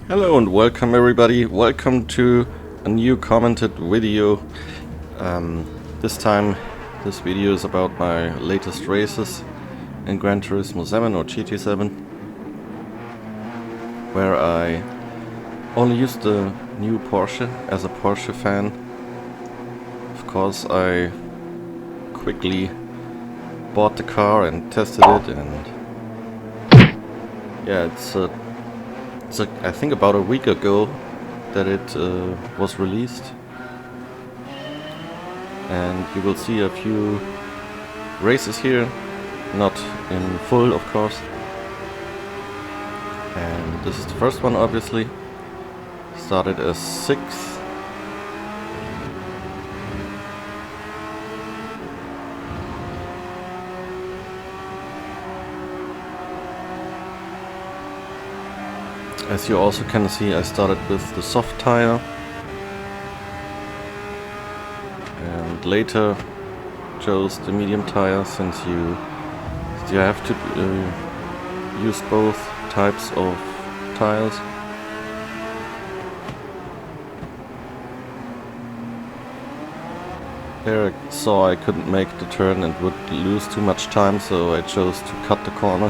Hello and welcome everybody, welcome to a new commented video. This time this video is about my latest races in Gran Turismo 7 or GT7, where I only used the new Porsche as a Porsche fan. Of course I quickly bought the car and tested it, and yeah, it's I think about a week ago that it was released, and you will see a few races here, not in full of course. And this is the first one, obviously. Started as 6th. As you also can see, I started with the soft tire and later chose the medium tire, since you have to use both types of tires. There I saw I couldn't make the turn and would lose too much time, so I chose to cut the corner.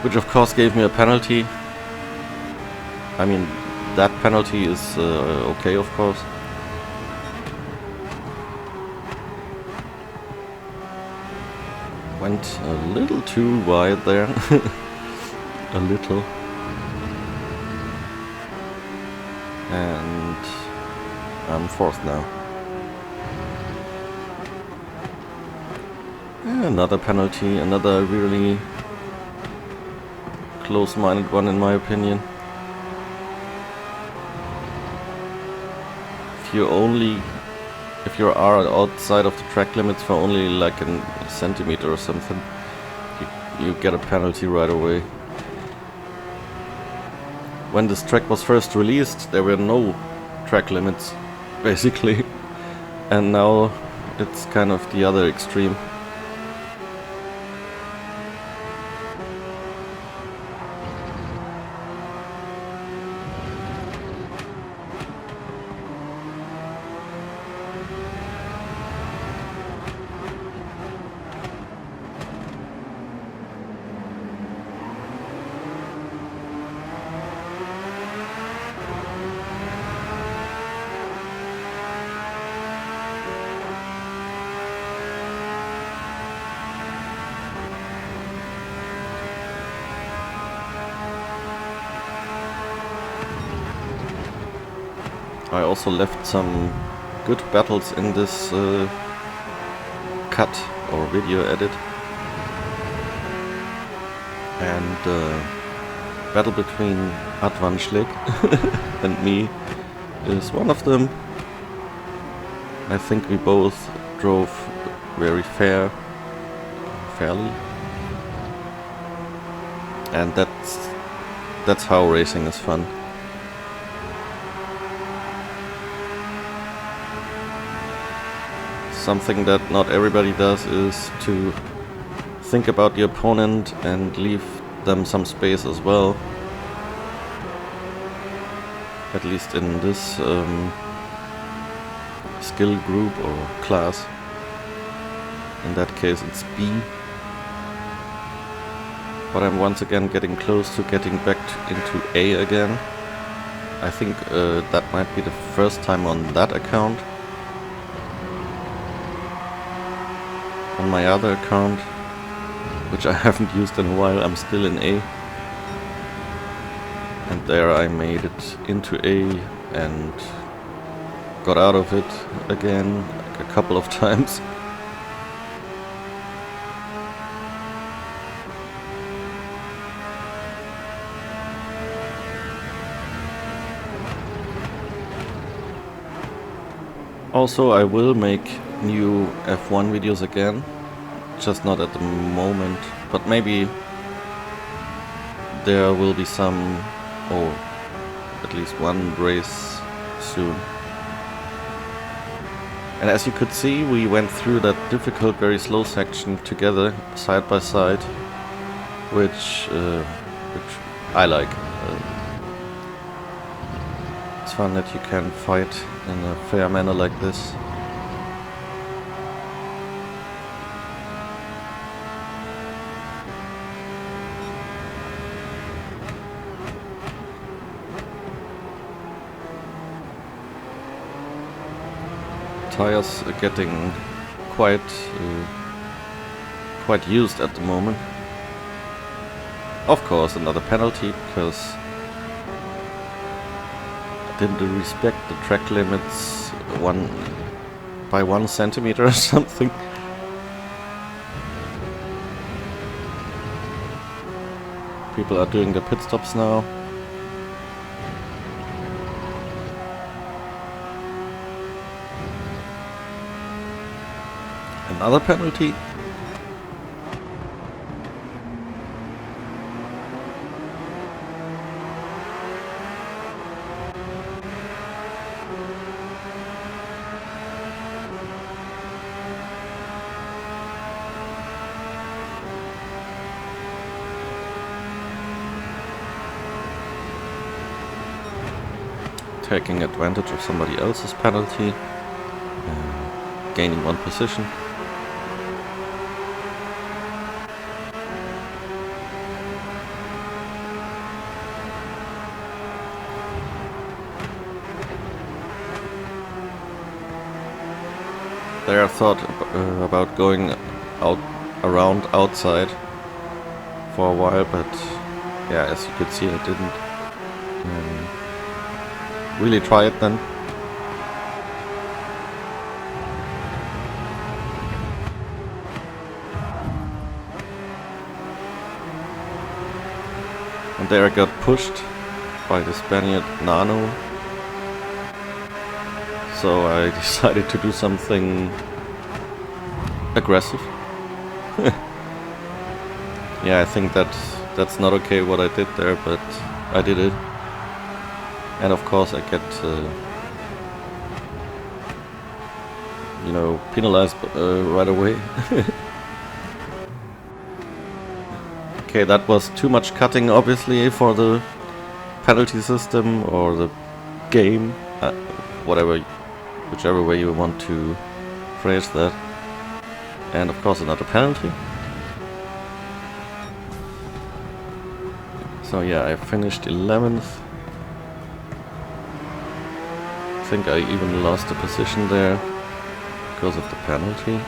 Which of course gave me a penalty. I mean, that penalty is okay, of course. Went a little too wide there. A little. And I'm 4th now. Another penalty, another really close-minded one in my opinion. If you are outside of the track limits for only like a centimeter or something, you get a penalty right away. When this track was first released, there were no track limits, basically, and now it's kind of the other extreme. I also left some good battles in this cut or video edit, and battle between Advan Schlick and me is one of them. I think we both drove very fairly, and that's how racing is fun. Something that not everybody does is to think about the opponent and leave them some space as well. At least in this skill group or class. In that case it's B. But I'm once again getting close to getting back into A again. I think that might be the first time on that account. On my other account, which I haven't used in a while, I'm still in A. And there I made it into A and got out of it again like a couple of times. Also, I will make new F1 videos again, just not at the moment, but maybe there will be some, or at least one race soon. And as you could see, we went through that difficult, very slow section together, side by side, which which I like. It's fun that you can fight in a fair manner like this. Tires are getting quite used at the moment. Of course, another penalty because I didn't respect the track limits by 1 centimeter or something. People are doing their pit stops now. Another penalty. Taking advantage of somebody else's penalty, gaining 1 position. There I thought about going around outside for a while, but yeah, as you could see, I didn't really try it then. And there I got pushed by the Spaniard Nano. So I decided to do something aggressive. Yeah, I think that's not okay what I did there, but I did it. And of course I get, you know, penalized right away. Okay, that was too much cutting obviously for the penalty system or the game, whichever way you want to phrase that. And of course another penalty. So yeah, I finished 11th. I think I even lost a position there because of the penalty,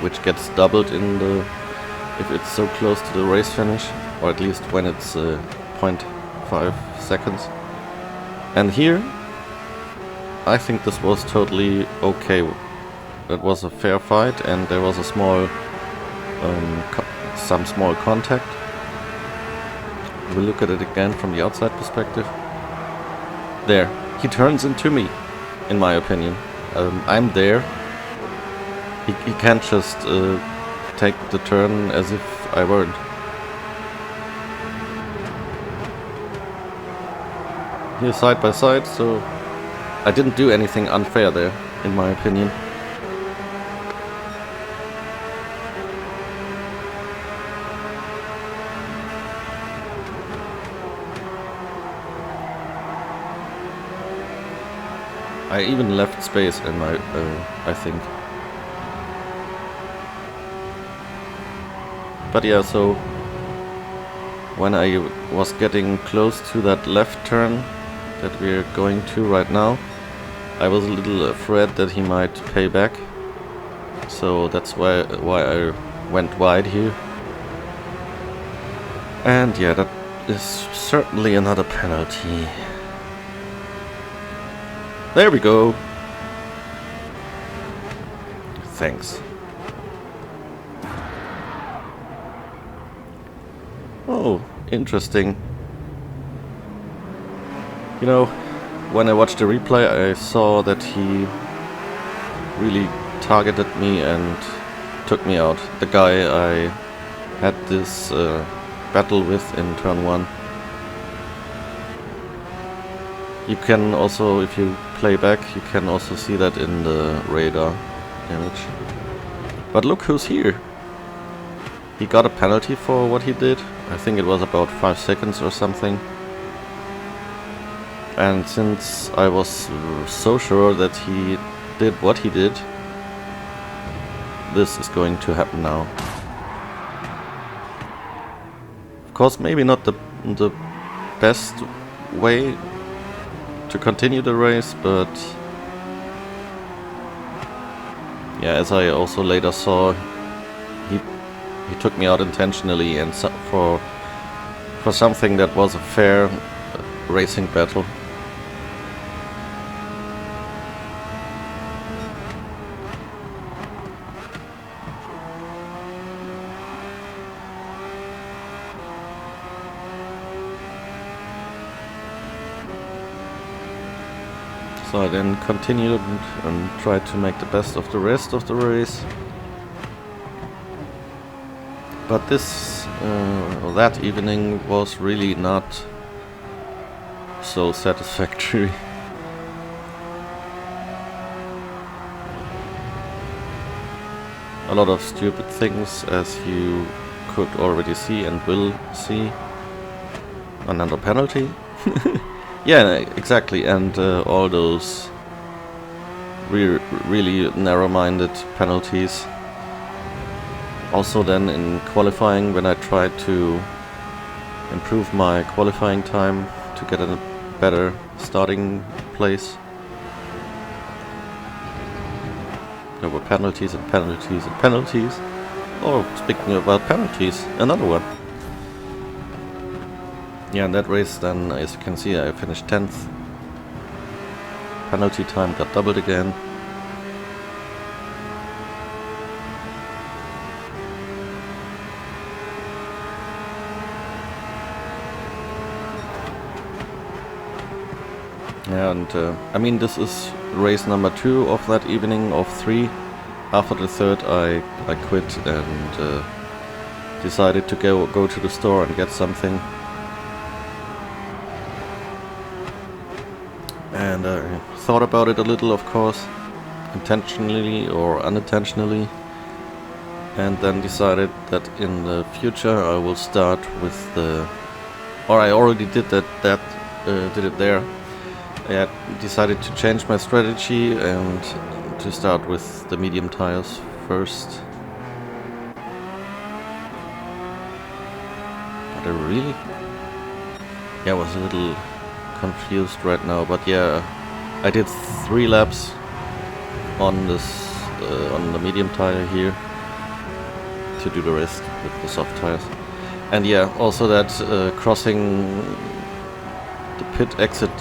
which gets doubled if it's so close to the race finish, or at least when it's 0.5 seconds. And here I think this was totally okay. It was a fair fight, and there was a small, some small contact. We'll look at it again from the outside perspective. There, he turns into me, in my opinion. I'm there. He can't just take the turn as if I weren't. Here side by side, so I didn't do anything unfair there, in my opinion. I even left space in my, I think. But yeah, so when I was getting close to that left turn that we're going to right now, I was a little afraid that he might pay back. So that's why I went wide here. And yeah, that is certainly another penalty. There we go. Thanks. Oh, interesting. You know, when I watched the replay, I saw that he really targeted me and took me out. The guy I had this battle with in turn 1. You can also, if you play back, you can also see that in the radar image. But look who's here. he got a penalty for what he did. I think it was about 5 seconds or something. And since I was so sure that he did what he did, this is going to happen now. Of course, maybe not the best way to continue the race, but yeah, as I also later saw, he took me out intentionally, and for something that was a fair racing battle. So I then continued and tried to make the best of the rest of the race. But that evening was really not so satisfactory. A lot of stupid things, as you could already see and will see. Another penalty. Yeah, exactly, and all those really narrow-minded penalties. Also then in qualifying, when I tried to improve my qualifying time to get a better starting place, there were penalties and penalties and penalties. Oh, speaking about penalties, another one. Yeah, in that race then, as you can see, I finished 10th. Penalty time got doubled again. Yeah, and I mean, this is race number 2 of that evening of 3. After the third I quit and decided to go to the store and get something. And I thought about it a little, of course, intentionally or unintentionally, and then decided that in the future I will start with the, or I already did did it there. I had decided to change my strategy and to start with the medium tires first. But I really, yeah, I was a little confused right now, but yeah, I did 3 laps on this on the medium tire here to do the rest with the soft tires. And yeah, also that crossing the pit exit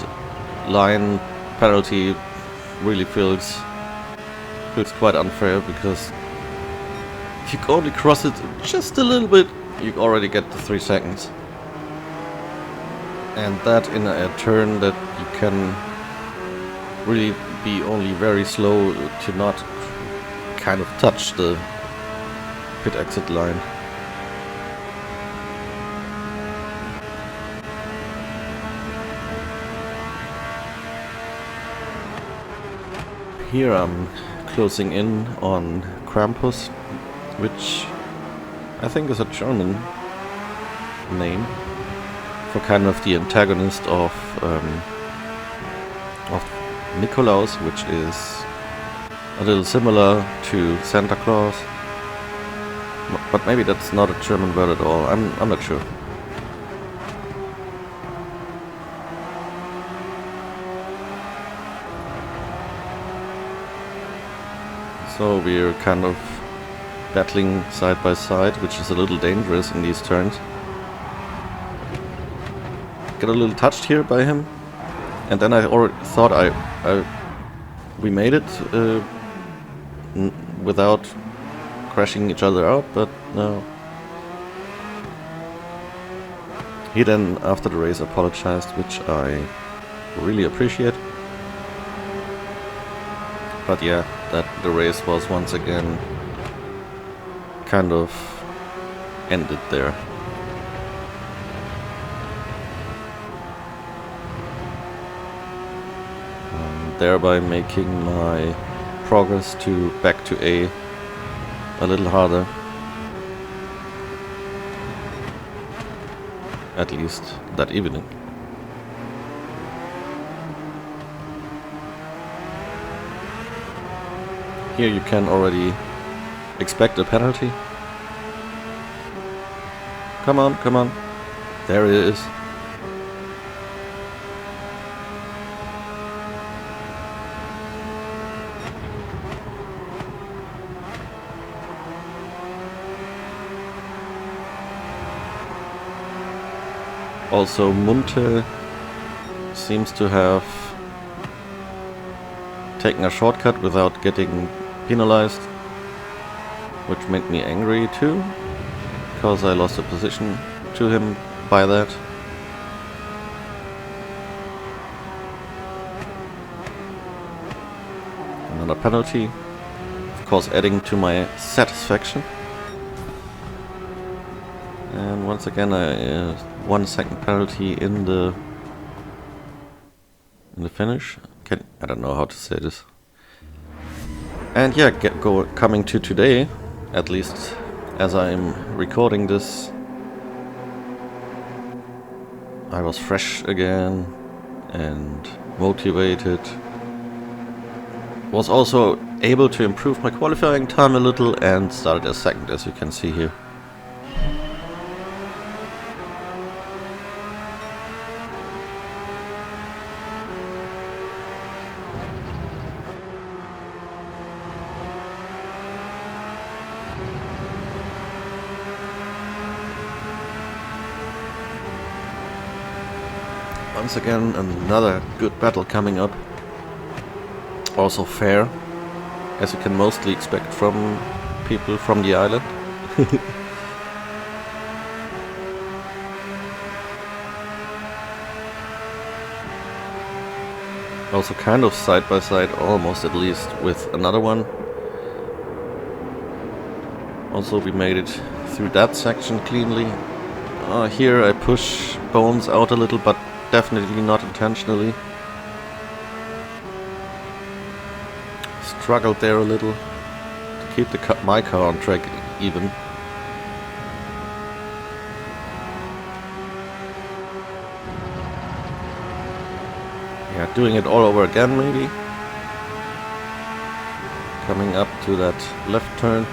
line penalty really feels quite unfair, because if you only cross it just a little bit, you already get the 3 seconds. And that in a turn that you can really be only very slow to not kind of touch the pit exit line. Here I'm closing in on Krampus, which I think is a German name for kind of the antagonist of Nikolaus, which is a little similar to Santa Claus, but maybe that's not a German word at all. I'm not sure. So we're kind of battling side by side, which is a little dangerous in these turns. Get a little touched here by him, and then I already thought we made it without crashing each other out, but no. He then, after the race, apologized, which I really appreciate. But yeah, that the race was once again kind of ended there. Thereby making my progress back to A a little harder. at least that evening. Here you can already expect a penalty. Come on, come on. There it is. Also, Munte seems to have taken a shortcut without getting penalized, which made me angry too, because I lost a position to him by that. Another penalty, of course adding to my satisfaction. And once again, 1 second penalty in the finish. I don't know how to say this. And yeah, coming to today, at least as I'm recording this, I was fresh again and motivated. Was also able to improve my qualifying time a little and started as second, as you can see here. Once again, another good battle coming up. Also fair, as you can mostly expect from people from the island. Also kind of side by side, almost at least, with another one. Also we made it through that section cleanly. Here I push Bones out a little, but definitely not intentionally. Struggled there a little to keep my car on track even. Yeah, doing it all over again maybe. Coming up to that left turn.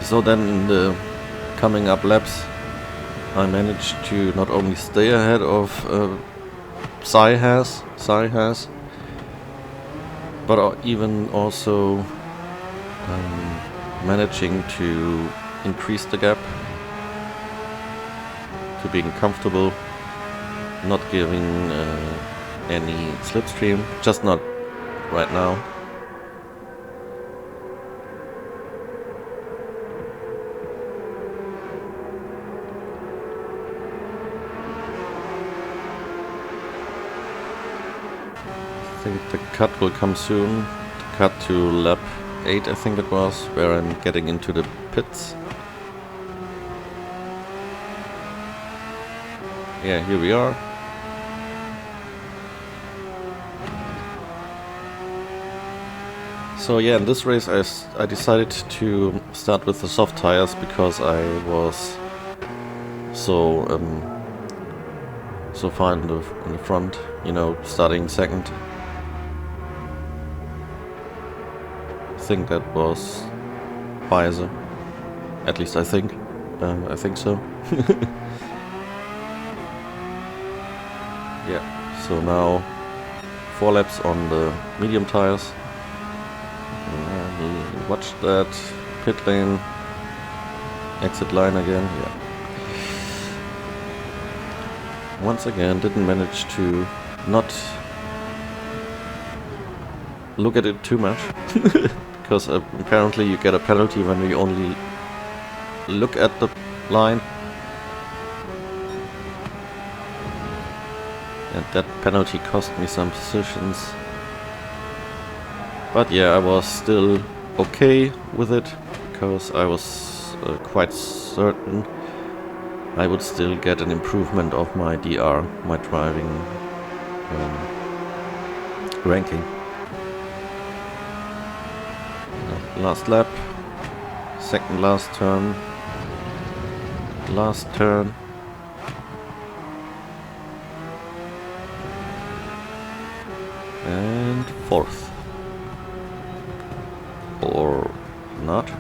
So then in the coming up laps I managed to not only stay ahead of Sai has, but even also managing to increase the gap to being comfortable, not giving any slipstream, just not right now. I think the cut will come soon. The cut to lap 8, I think it was, where I'm getting into the pits. Yeah, here we are. So yeah, in this race I decided to start with the soft tires because I was so far in the front, you know, starting second. I think that was wiser. At least I think. I think so. Yeah, so now 4 laps on the medium tires. Watch that pit lane, exit line again. Yeah. Once again, didn't manage to not look at it too much. Because apparently you get a penalty when you only look at the line. And that penalty cost me some positions. But yeah, I was still okay with it, because I was quite certain I would still get an improvement of my DR, my driving ranking. Last lap, second last turn, last turn. And fourth. Or not.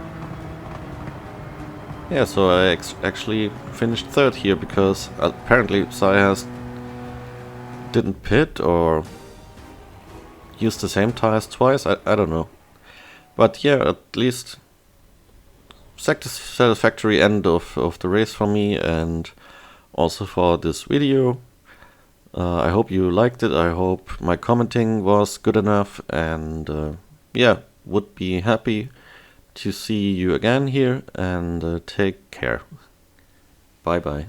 Yeah, so I actually finished third here because apparently Sayas didn't pit or use the same tires twice. I don't know. But yeah, at least satisfactory end of the race for me and also for this video. I hope you liked it. I hope my commenting was good enough, and yeah, would be happy to see you again here, and take care. Bye bye.